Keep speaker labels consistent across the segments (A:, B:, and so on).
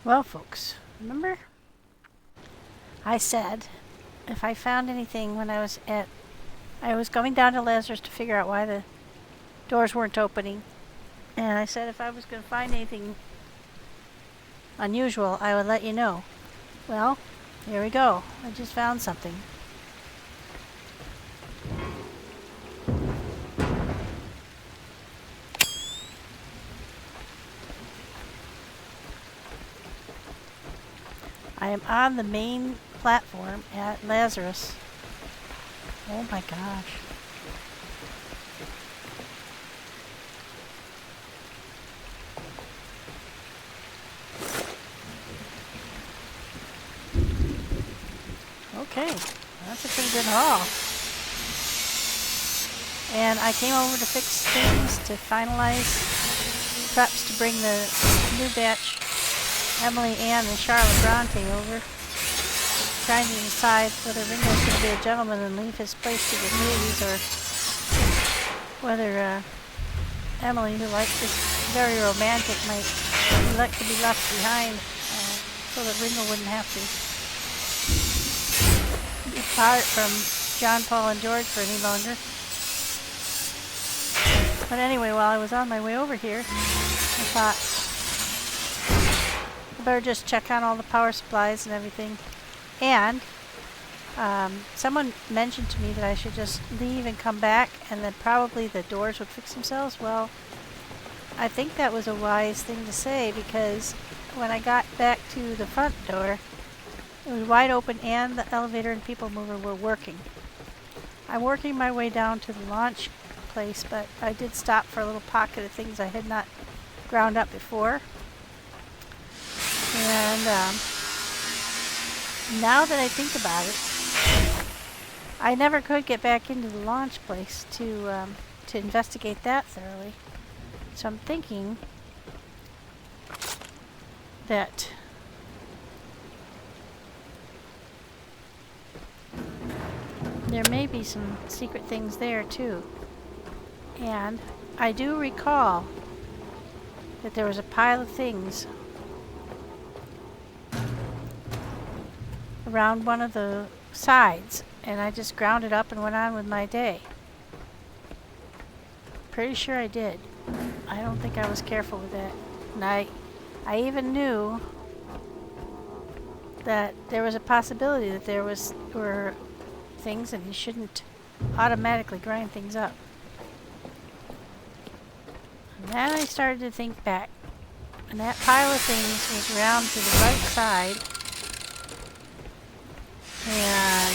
A: Well, folks, remember? I said if I found anything when I was going down to Lazarus to figure out why the doors weren't opening. And I said if I was going to find anything unusual, I would let you know. Well, here we go. I just found something. I am on the main platform at Lazarus. Oh my gosh. Okay, that's a pretty good haul. And I came over to fix things, to finalize preps to bring the new batch, Emily, Ann, and Charlotte Bronte over. Trying to decide whether Ringo's going to be a gentleman and leave his place to the ladies, or whether Emily, who is very romantic, might elect to be left behind so that Ringo wouldn't have to be apart from John, Paul, and George for any longer. But anyway, while I was on my way over here, I thought I better just check on all the power supplies and everything. And someone mentioned to me that I should just leave and come back, and then probably the doors would fix themselves. Well, I think that was a wise thing to say, because when I got back to the front door, it was wide open and the elevator and people mover were working. I'm working my way down to the launch place, but I did stop for a little pocket of things I had not ground up before. And now that I think about it, I never could get back into the launch place to investigate that thoroughly. So I'm thinking that there may be some secret things there too. And I do recall that there was a pile of things around one of the sides, and I just ground it up and went on with my day. Pretty sure I did. I don't think I was careful with that. And I even knew that there was a possibility that were things, and you shouldn't automatically grind things up. And then I started to think back, and that pile of things was around to the right side. And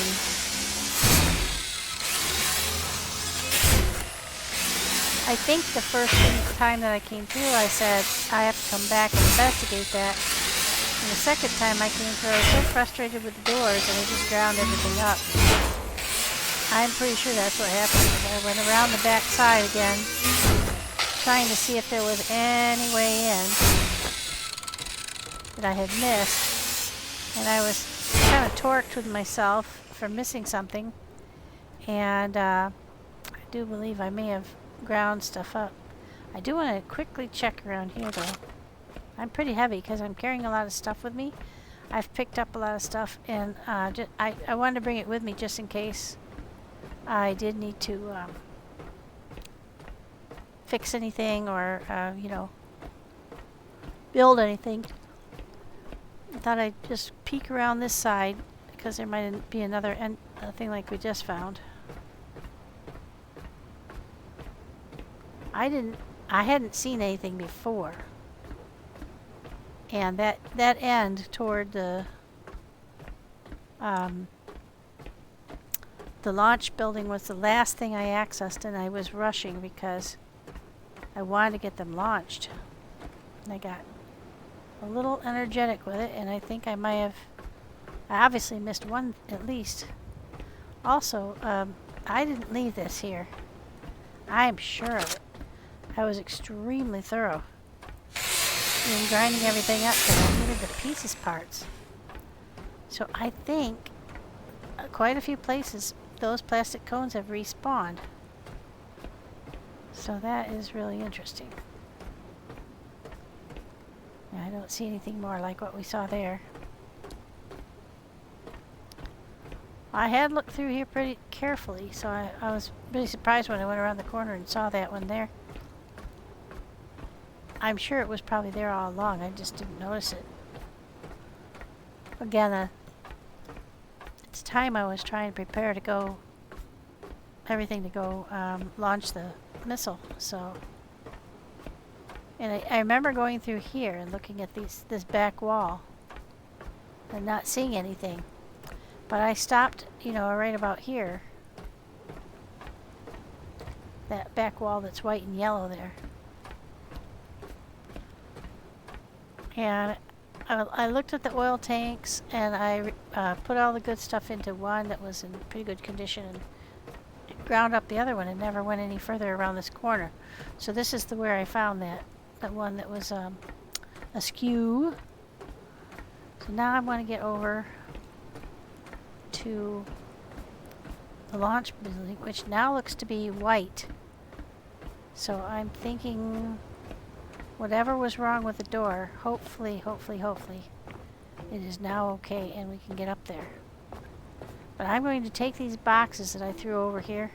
A: I think the first time that I came through, I said, I have to come back and investigate that. And the second time I came through, I was so frustrated with the doors, and I just ground everything up. I'm pretty sure that's what happened. I went around the back side again, trying to see if there was any way in that I had missed. And I was kind of torqued with myself for missing something. And I do believe I may have ground stuff up. I do want to quickly check around here though. I'm pretty heavy because I'm carrying a lot of stuff with me. I've picked up a lot of stuff, and I wanted to bring it with me just in case I did need to fix anything or build anything. I thought I'd just peek around this side because there might be another thing like we just found. I hadn't seen anything before. And that end toward the launch building was the last thing I accessed, and I was rushing because I wanted to get them launched. And I got a little energetic with it, and I think I obviously missed one at least. Also, I didn't leave this here. I am sure of it. I was extremely thorough in grinding everything up because I needed the pieces parts. So I think quite a few places those plastic cones have respawned. So that is really interesting. I don't see anything more like what we saw there. I had looked through here pretty carefully, so I was really surprised when I went around the corner and saw that one there. I'm sure it was probably there all along, I just didn't notice it. Again, it's time I was trying to prepare to go, everything to go launch the missile, so. And I remember going through here and looking at this back wall and not seeing anything. But I stopped, you know, right about here. That back wall that's white and yellow there. And I looked at the oil tanks and I put all the good stuff into one that was in pretty good condition and ground up the other one and never went any further around this corner. So this is where I found that one that was askew. So now I want to get over to the launch building, which now looks to be white. So I'm thinking whatever was wrong with the door, hopefully it is now okay and we can get up there. But I'm going to take these boxes that I threw over here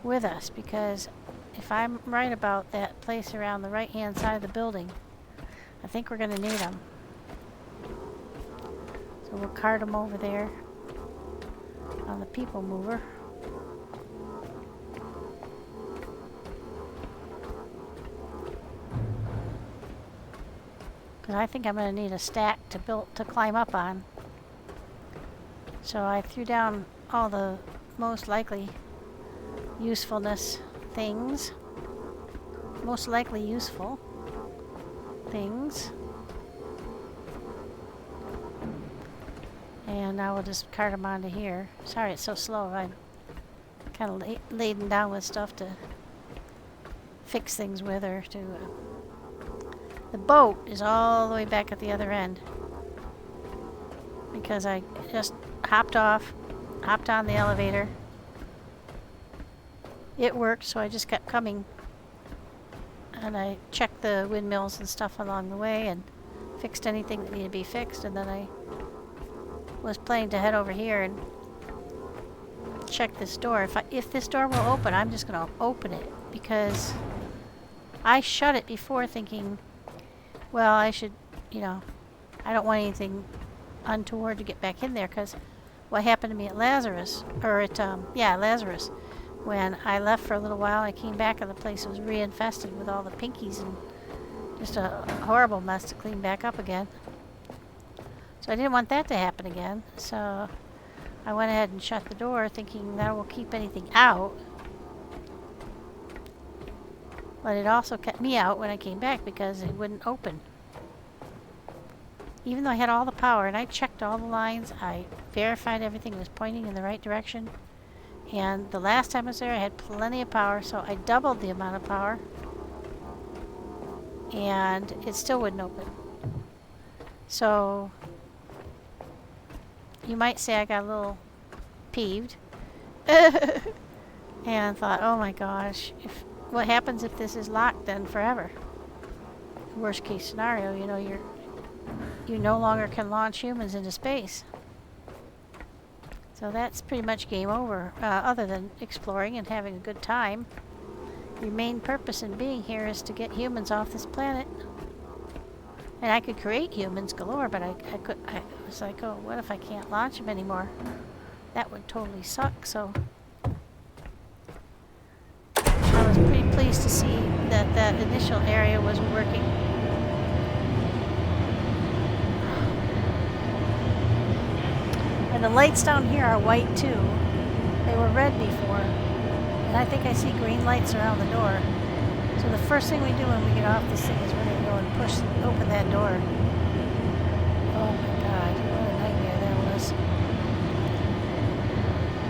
A: with us, because if I'm right about that place around the right hand side of the building, I think we're going to need them. So we'll cart them over there on the people mover. Because I think I'm going to need a stack to climb up on. So I threw down all the most likely usefulness things. Most likely useful things. And now we'll just cart them onto here. Sorry it's so slow. I'm kind of laden down with stuff to fix things with, or to... The boat is all the way back at the other end. Because I just hopped on the elevator. It worked, so I just kept coming. And I checked the windmills and stuff along the way and fixed anything that needed to be fixed, and then I was planning to head over here and check this door. If this door will open, I'm just going to open it, because I shut it before thinking, well, I should, you know, I don't want anything untoward to get back in there, because what happened to me at Lazarus, or at, Lazarus, when I left for a little while, I came back and the place was re-infested with all the pinkies and just a horrible mess to clean back up again. So I didn't want that to happen again, so I went ahead and shut the door thinking that will keep anything out. But it also kept me out when I came back because it wouldn't open. Even though I had all the power and I checked all the lines, I verified everything was pointing in the right direction. And the last time I was there, I had plenty of power, so I doubled the amount of power. And it still wouldn't open. So you might say I got a little peeved. And thought, oh my gosh, what happens if this is locked then forever? Worst case scenario, you know, you no longer can launch humans into space. So that's pretty much game over, other than exploring and having a good time. Your main purpose in being here is to get humans off this planet. And I could create humans galore, but I was like, oh, what if I can't launch them anymore? That would totally suck, so I was pretty pleased to see that that initial area was working. And the lights down here are white too. They were red before. And I think I see green lights around the door. So the first thing we do when we get off this thing is we're going to go and open that door. Oh my god, what a nightmare that was.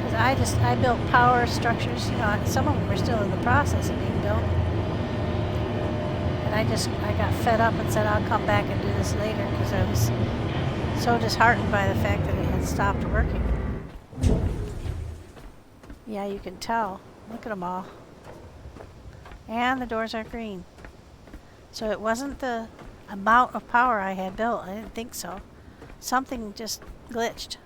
A: Because I built power structures, you know, some of them are still in the process of being built. And I got fed up and said I'll come back and do this later because I was so disheartened by the fact that it had stopped working. Yeah, you can tell. Look at them all. And the doors are green. So it wasn't the amount of power I had built. I didn't think so. Something just glitched.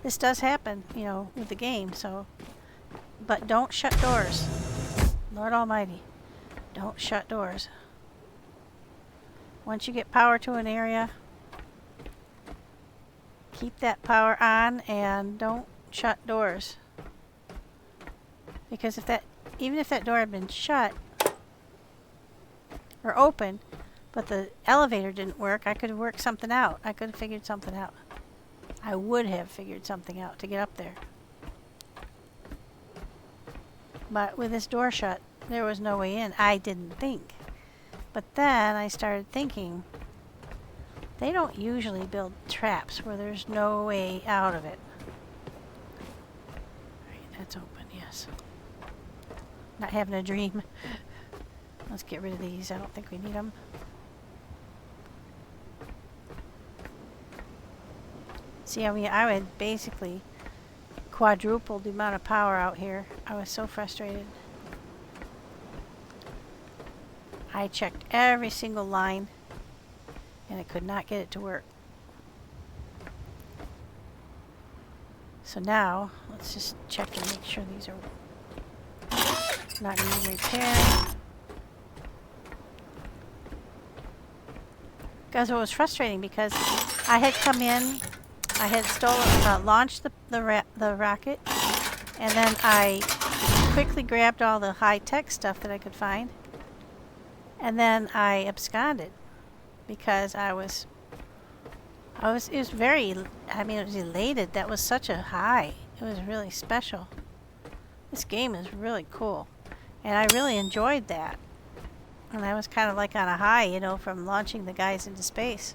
A: This does happen, you know, with the game, so. But don't shut doors. Lord Almighty, don't shut doors. Once you get power to an area, keep that power on and don't shut doors. Because if that, even if that door had been shut or open, but the elevator didn't work, I could have worked something out. I could have figured something out. I would have figured something out to get up there. But with this door shut, there was no way in. I didn't think. But then I started thinking, they don't usually build traps where there's no way out of it. Right, that's open, yes. Not having a dream. Let's get rid of these. I don't think we need them. See, I mean, I would basically quadruple the amount of power out here. I was so frustrated. I checked every single line and I could not get it to work. So now let's just check and make sure these are not needing repair. Guys, it was frustrating because I had come in, I had launched the rocket, and then I quickly grabbed all the high-tech stuff that I could find, and then I absconded because it was very, I mean, it was elated. That was such a high. It was really special. This game is really cool, and I really enjoyed that. And I was kind of like on a high, you know, from launching the guys into space.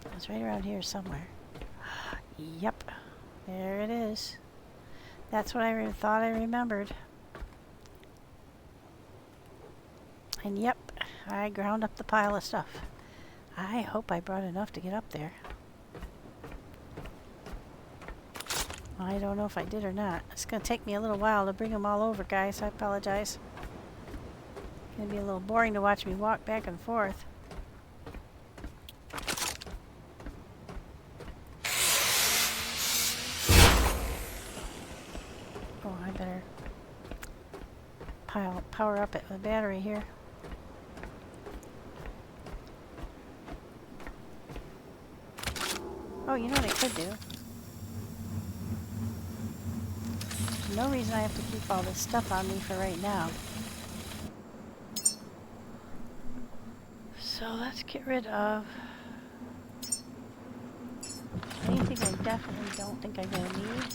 A: It was right around here somewhere. Yep, there it is. That's what I thought I remembered. And yep, I ground up the pile of stuff. I hope I brought enough to get up there. I don't know if I did or not. It's going to take me a little while to bring them all over, guys. I apologize. It's going to be a little boring to watch me walk back and forth. Oh, I better power up the battery here. Oh, you know what I could do? No reason I have to keep all this stuff on me for right now. So let's get rid of anything I definitely don't think I'm going to need.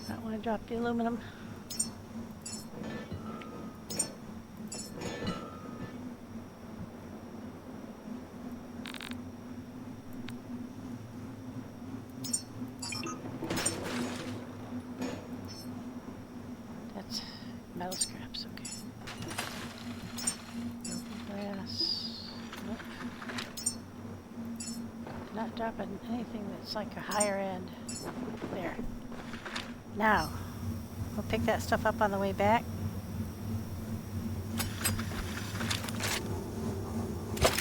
A: Not want to drop the aluminum. Metal scraps, okay. Glass. Nope. Not dropping anything that's like a higher end. There. Now, we'll pick that stuff up on the way back. It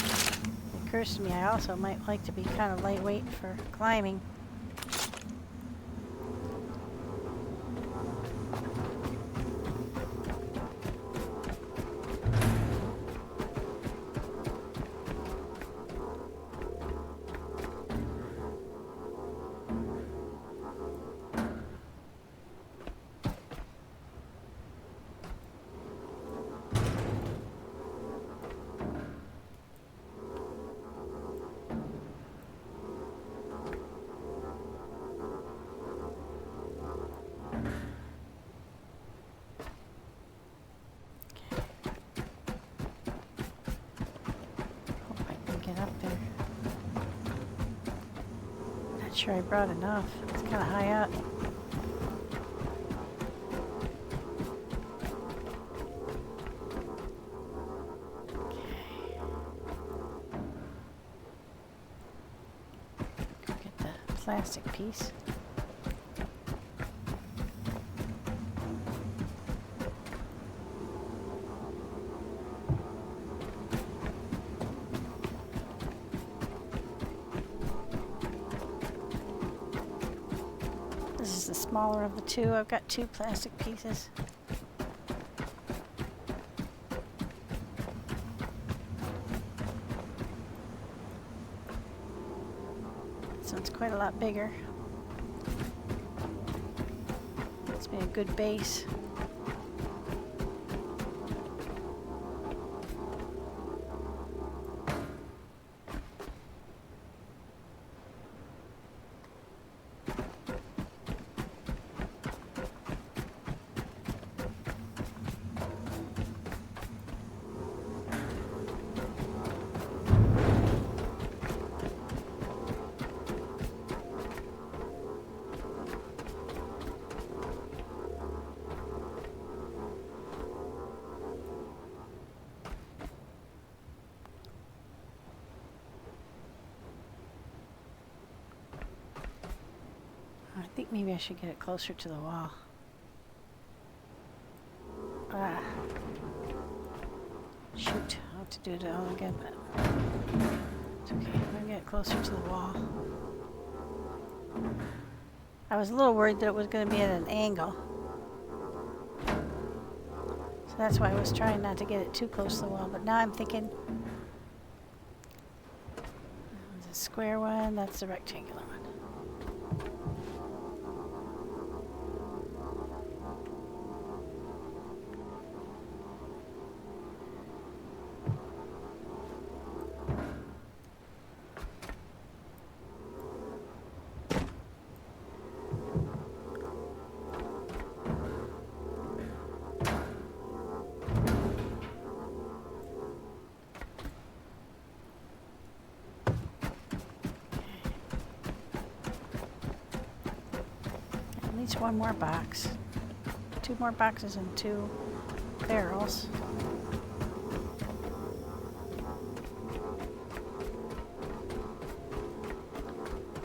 A: occurs to me I also might like to be kind of lightweight for climbing. Sure I brought enough. It's kind of high up. plastic piece. This is the smaller of the two. I've got two plastic pieces. This one's quite a lot bigger. It's be a good base. I think maybe I should get it closer to the wall. Ah. Shoot, I'll have to do it all again, but it's okay. I'm gonna get it closer to the wall. I was a little worried that it was going to be at an angle. So that's why I was trying not to get it too close to the wall, but now I'm thinking the square one, that's the rectangular one. One more box. 2 more boxes and 2 barrels.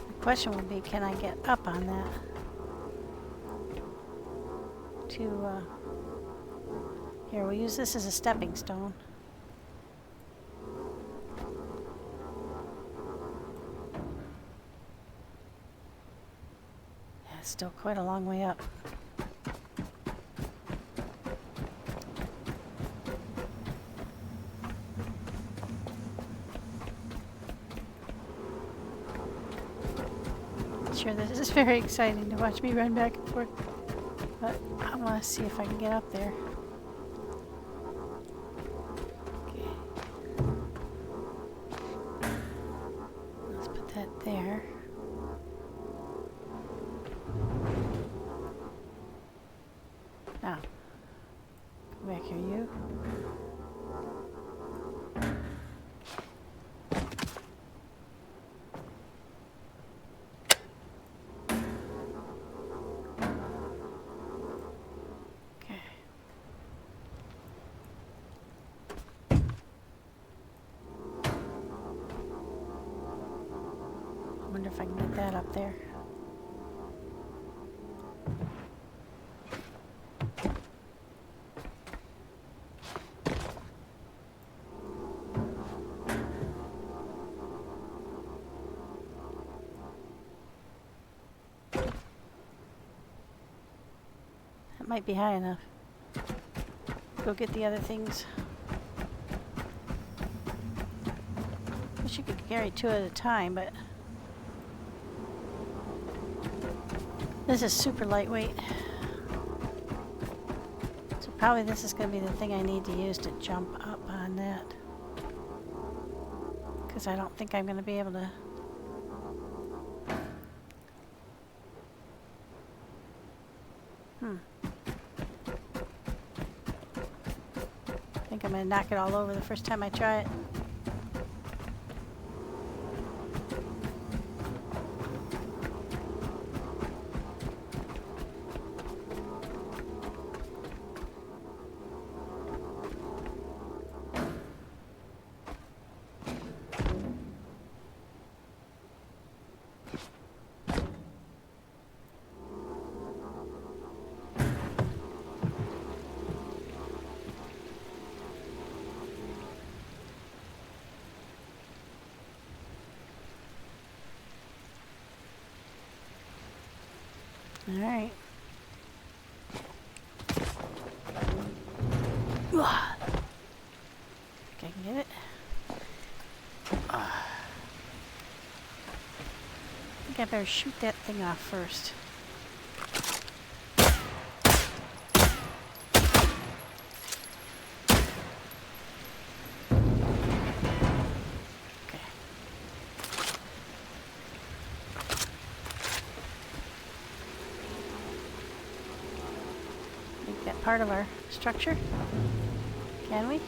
A: The question would be, can I get up on that? Here, we'll use this as a stepping stone. Still quite a long way up. Sure, this is very exciting to watch me run back and forth, but I want to see if I can get up there. Okay. Let's put that there. Now, come back here, you. Okay. I wonder if I can get that up there. Might be high enough. Go get the other things. Wish you could carry 2 at a time, but this is super lightweight. So probably this is going to be the thing I need to use to jump up on that. Because I don't think I'm going to be able to. I think I'm going to knock it all over the first time I try it. Alright. Think I can get it? I think I better shoot that thing off first. Okay. Make that part of our structure. Can we?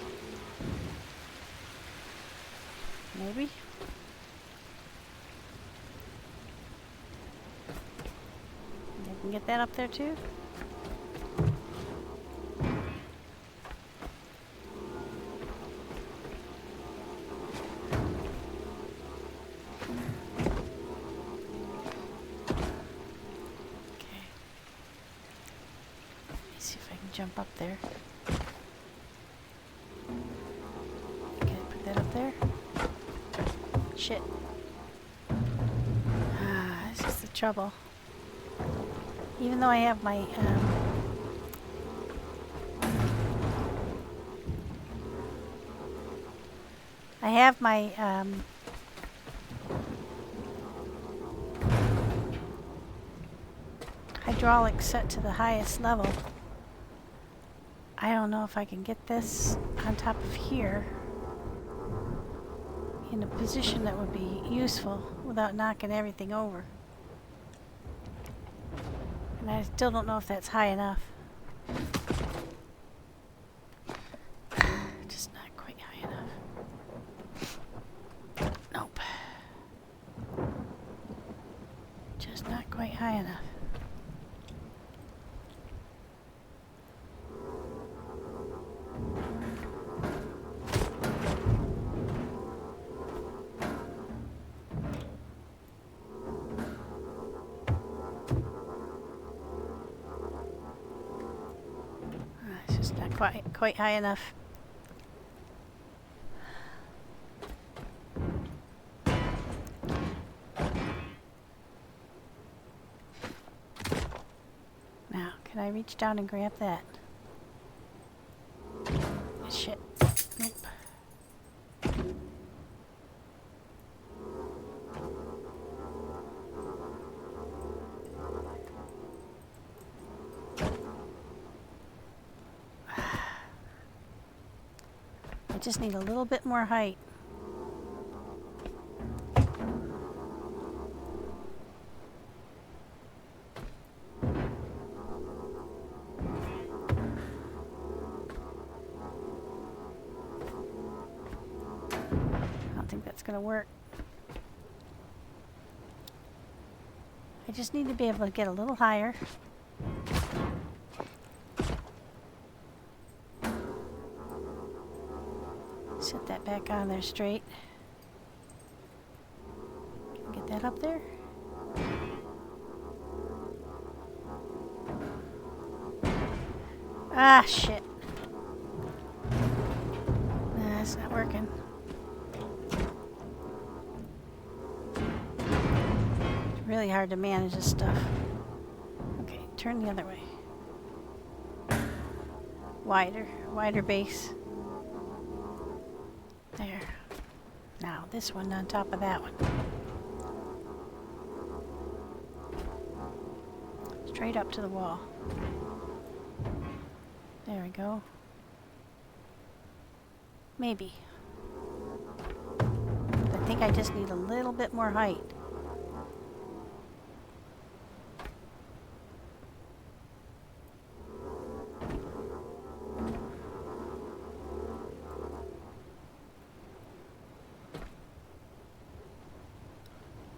A: Maybe. I can get that up there too. Okay. Let me see if I can jump up there. Can I put that up there? Shit. This is the trouble. Even though I have my hydraulics set to the highest level, I don't know if I can get this on top of here in a position that would be useful without knocking everything over. And I still don't know if that's high enough. Just not quite high enough. Nope. Just not quite high enough. Quite high enough. Now, can I reach down and grab that? Shit. Nope. Just need a little bit more height. I don't think that's going to work. I just need to be able to get a little higher. Set that back on there straight. Can I get that up there? Ah, shit. Nah, it's not working. It's really hard to manage this stuff. Okay, turn the other way. Wider base. There. Now this one on top of that one. Straight up to the wall. There we go. Maybe. I think I just need a little bit more height.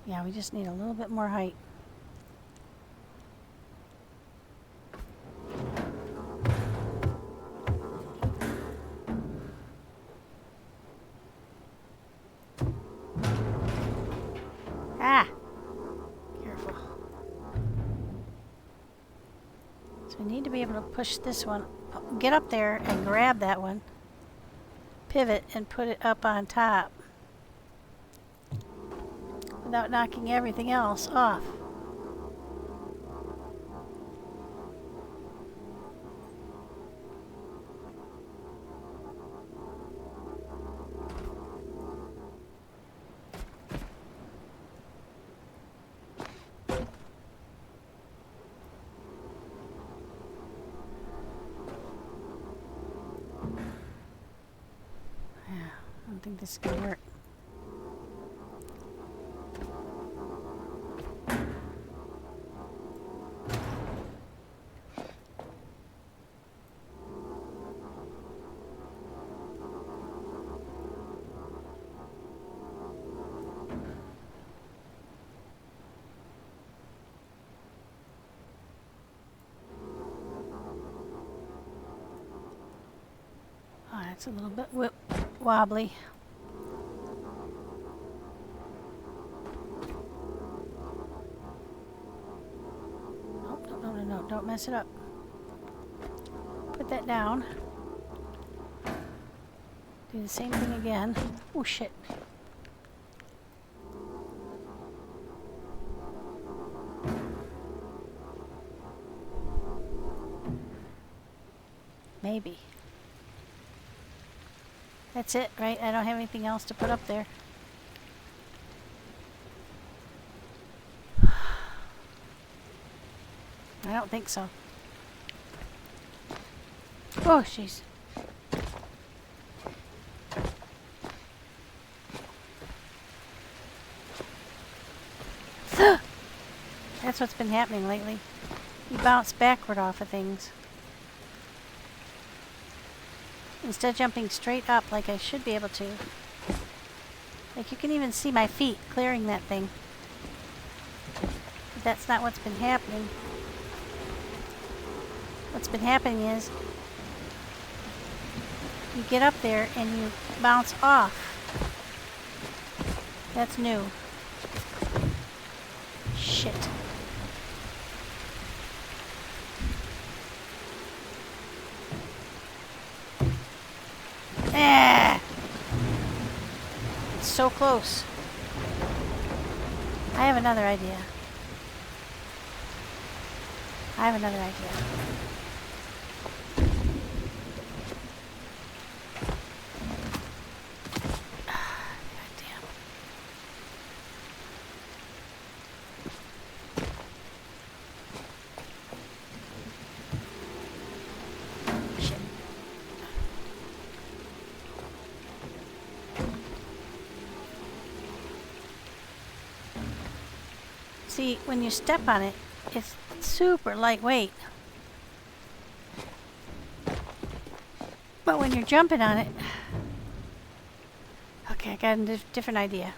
A: Yeah, we just need a little bit more height. Ah! Careful. So we need to be able to push this one, get up there and grab that one, pivot and put it up on top without knocking everything else off. think this is gonna work. Oh, that's a little bit wobbly. Oh, no, don't mess it up. Put that down. Do the same thing again. Oh, shit. Maybe. That's it, right? I don't have anything else to put up there. I don't think so. Oh, jeez. That's what's been happening lately. You bounce backward off of things. Instead of jumping straight up like I should be able to. Like you can even see my feet clearing that thing. But that's not what's been happening. What's been happening is you get up there and you bounce off. That's new. Shit. Ah! It's so close. I have another idea. See, when you step on it, it's super lightweight. But when you're jumping on it... Okay, I got a different idea.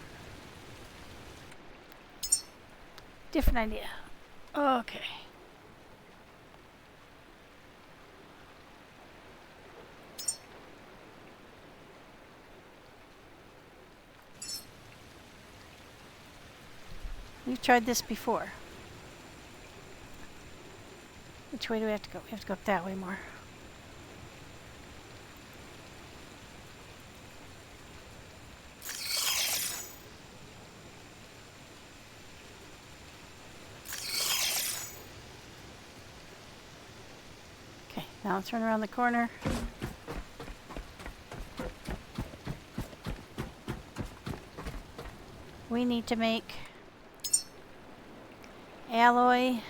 A: Okay. We've tried this before. Which way do we have to go? We have to go up that way more. Okay, now let's run around the corner. We need to make alloy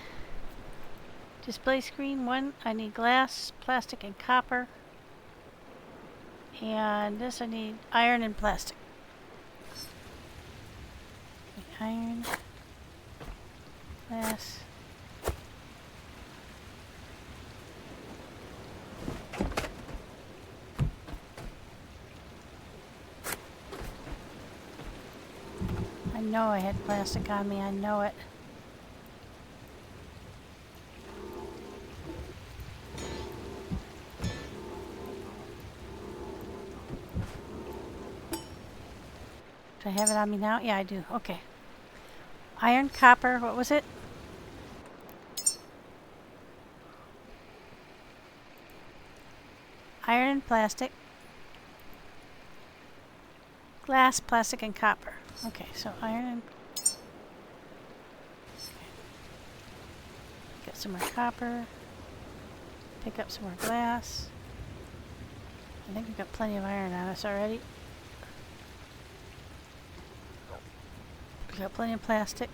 A: display screen. One, I need glass, plastic, and copper. And this I need iron and plastic. Okay, iron, glass. I know I had plastic on me, I know it. Do I have it on me now? Yeah, I do. Okay. Iron, copper, what was it? Iron and plastic. Glass, plastic, and copper. Okay, so iron and... Get some more copper. Pick up some more glass. I think we've got plenty of iron on us already. We've got plenty of plastic.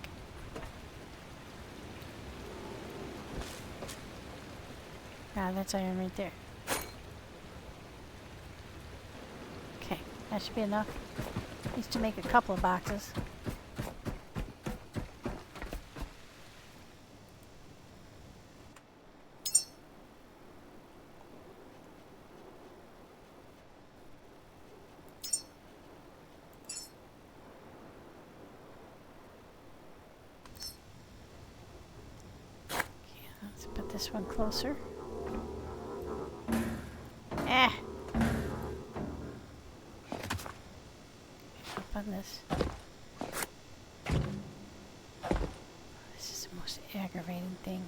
A: Ah, that's iron right there. Okay, That should be enough. Needs to make a couple of boxes. Let's put this one closer. Up on this. This is the most aggravating thing.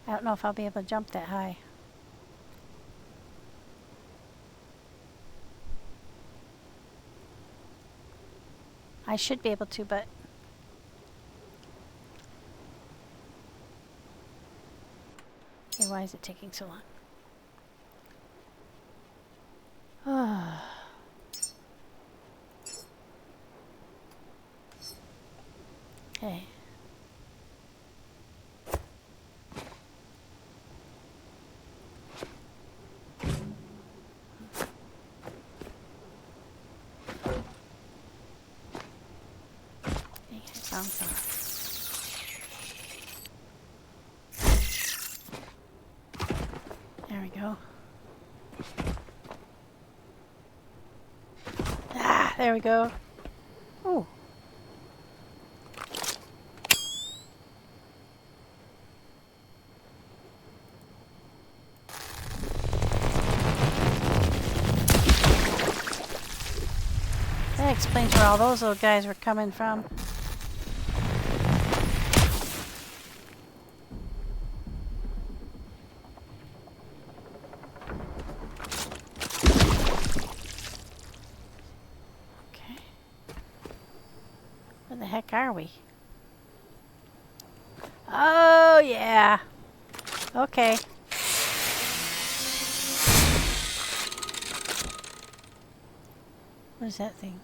A: I don't know if I'll be able to jump that high. I should be able to, but okay, why is it taking so long? Okay. There we go. Ah, there we go. Ooh. That explains where all those little guys were coming from. Where the heck are we? Oh, yeah. Okay. What is that thing?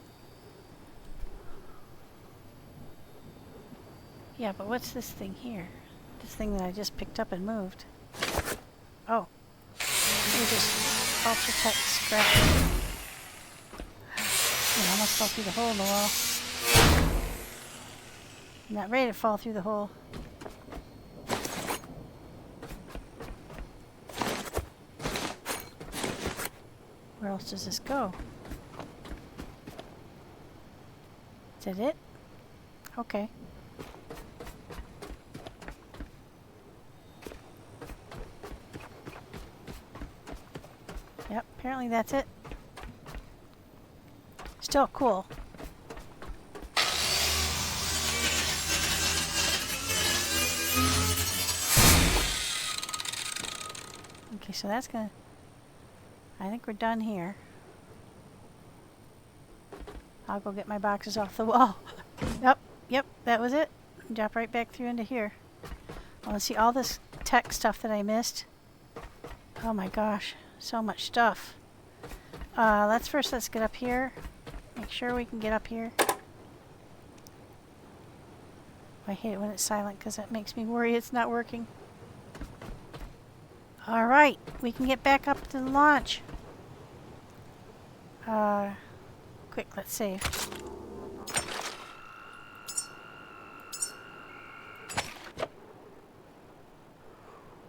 A: Yeah, but what's this thing here? This thing that I just picked up and moved. Oh. We just ultra tech scrap. I almost fell through the hole in the wall. I'm not ready to fall through the hole. Where else does this go? Is that it? Okay. Yep, apparently that's it. Still cool. Okay, so that's gonna... I think we're done here. I'll go get my boxes off the wall. Yep, that was it. Drop right back through into here. I want to see all this tech stuff that I missed. Oh my gosh, so much stuff. Let's get up here. Make sure we can get up here. I hate it when it's silent because that makes me worry it's not working. Alright, we can get back up to the launch. Quick, let's save.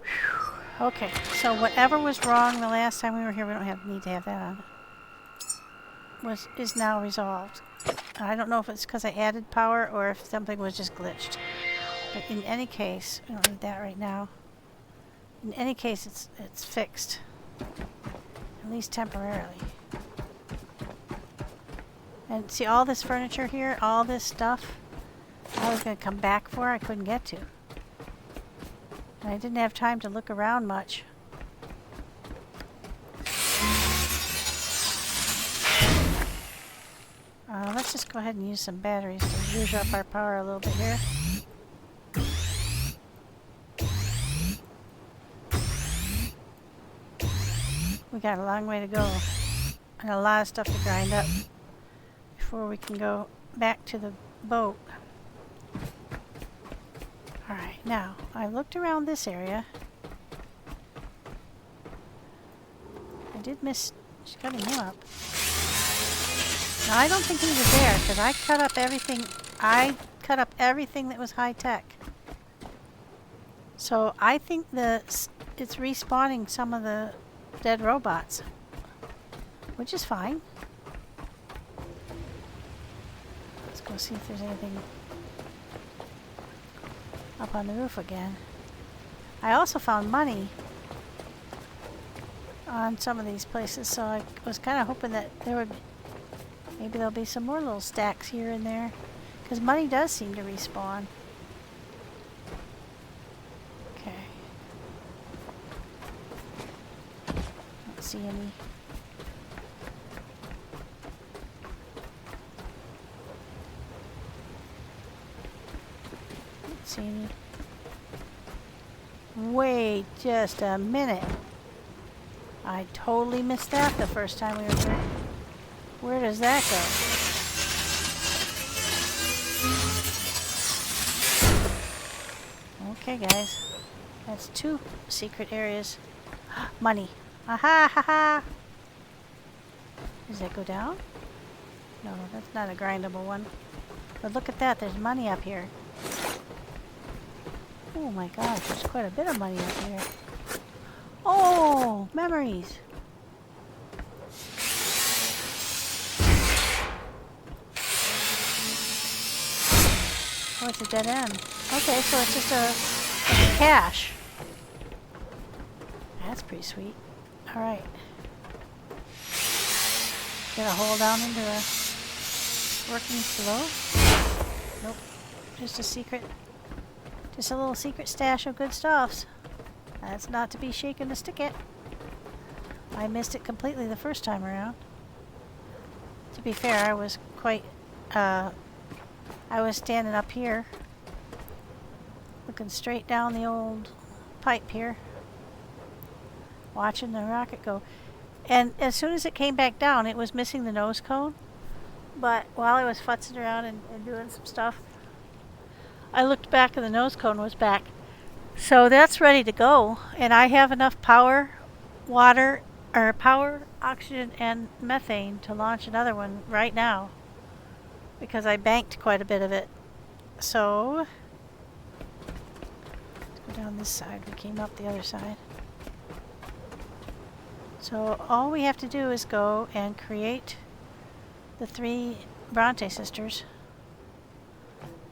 A: Whew. Okay, so whatever was wrong the last time we were here, we don't need to have that on. Is now resolved. I don't know if it's because I added power or if something was just glitched. But in any case, we don't need that right now. In any case, it's fixed. At least temporarily. And see all this furniture here, all this stuff I was going to come back for, I couldn't get to. And I didn't have time to look around much. Let's just go ahead and use some batteries to use up our power a little bit here. We got a long way to go and a lot of stuff to grind up before we can go back to the boat. Alright, now, I looked around this area. I did miss cutting him up. Now, I don't think he was there, because I cut up everything. I cut up everything that was high-tech. So, I think it's respawning some of the dead robots. Which is fine. Let's go see if there's anything up on the roof again. I also found money on some of these places, so I was kind of hoping that maybe there'll be some more little stacks here and there, because money does seem to respawn. Okay. Don't see any. See any. Wait just a minute. I totally missed that the first time we were here. Where does that go? Okay, guys. That's 2 secret areas. Money. Aha, ha, ha. Does that go down? No, that's not a grindable one. But look at that. There's money up here. Oh my gosh, there's quite a bit of money up here. Oh, memories. Oh, it's a dead end. Okay, so it's just a cache. That's pretty sweet. Alright. Get a hole down into a working flow. Nope. Just a secret. Just a little secret stash of good stuffs. That's not to be shaken to stick it. I missed it completely the first time around. To be fair, I was quite, I was standing up here, looking straight down the old pipe here, watching the rocket go. And as soon as it came back down, it was missing the nose cone. But while I was futzing around and doing some stuff, I looked back and the nose cone was back. So that's ready to go. And I have enough power, oxygen, and methane to launch another one right now. Because I banked quite a bit of it. So, let's go down this side. We came up the other side. So all we have to do is go and create the 3 Bronte sisters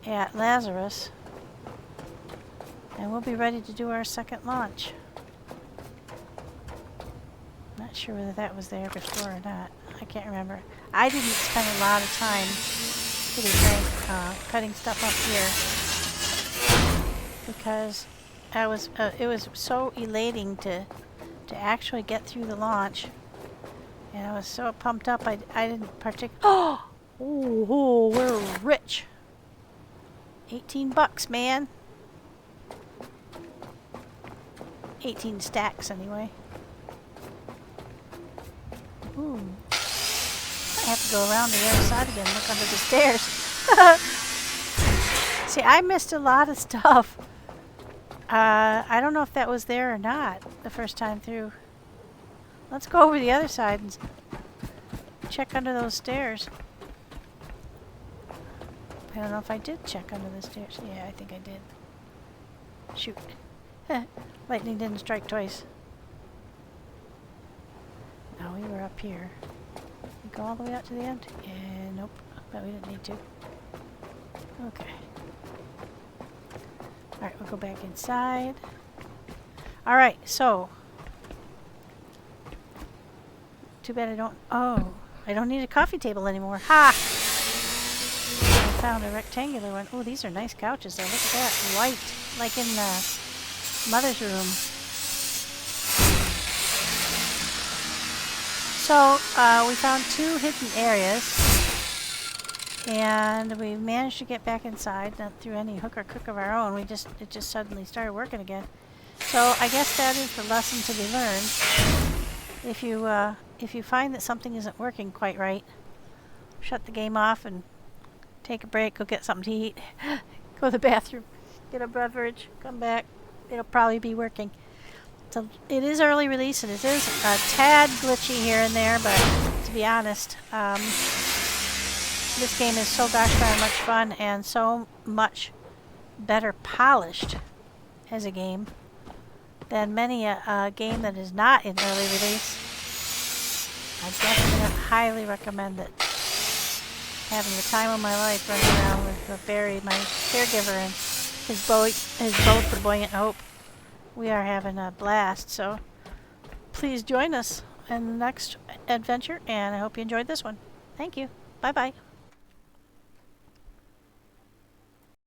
A: at Lazarus, and we'll be ready to do our second launch. Not sure whether that was there before or not. I can't remember. I didn't spend a lot of time cutting stuff up here because it was so elating to actually get through the launch, and I was so pumped up. I didn't particularly. Oh, we're rich. $18, man. 18 stacks, anyway. Ooh. I have to go around the other side again and look under the stairs. See, I missed a lot of stuff. I don't know if that was there or not the first time through. Let's go over the other side and check under those stairs. I don't know if I did check under the stairs. Yeah, I think I did. Shoot. Lightning didn't strike twice. No, we were up here. We go all the way out to the end? Yeah, nope. But we didn't need to. Okay. Alright, we'll go back inside. Alright, so. Too bad I don't. Oh, I don't need a coffee table anymore. Ha! I found a rectangular one. Oh, these are nice couches though. Look at that. White. Like in the mother's room. So, we found 2 hidden areas. And we managed to get back inside, not through any hook or crook of our own. It just suddenly started working again. So I guess that is the lesson to be learned. If you find that something isn't working quite right, shut the game off and take a break, go get something to eat, go to the bathroom, get a beverage, come back. It'll probably be working. So it is early release and it is a tad glitchy here and there, but to be honest, this game is so gosh darn much fun and so much better polished as a game than many a game that is not in early release. I definitely highly recommend it. Having the time of my life running around with Barry, my caregiver, and his boat, the Buoyant Hope. We are having a blast, so please join us in the next adventure, and I hope you enjoyed this one. Thank you. Bye-bye.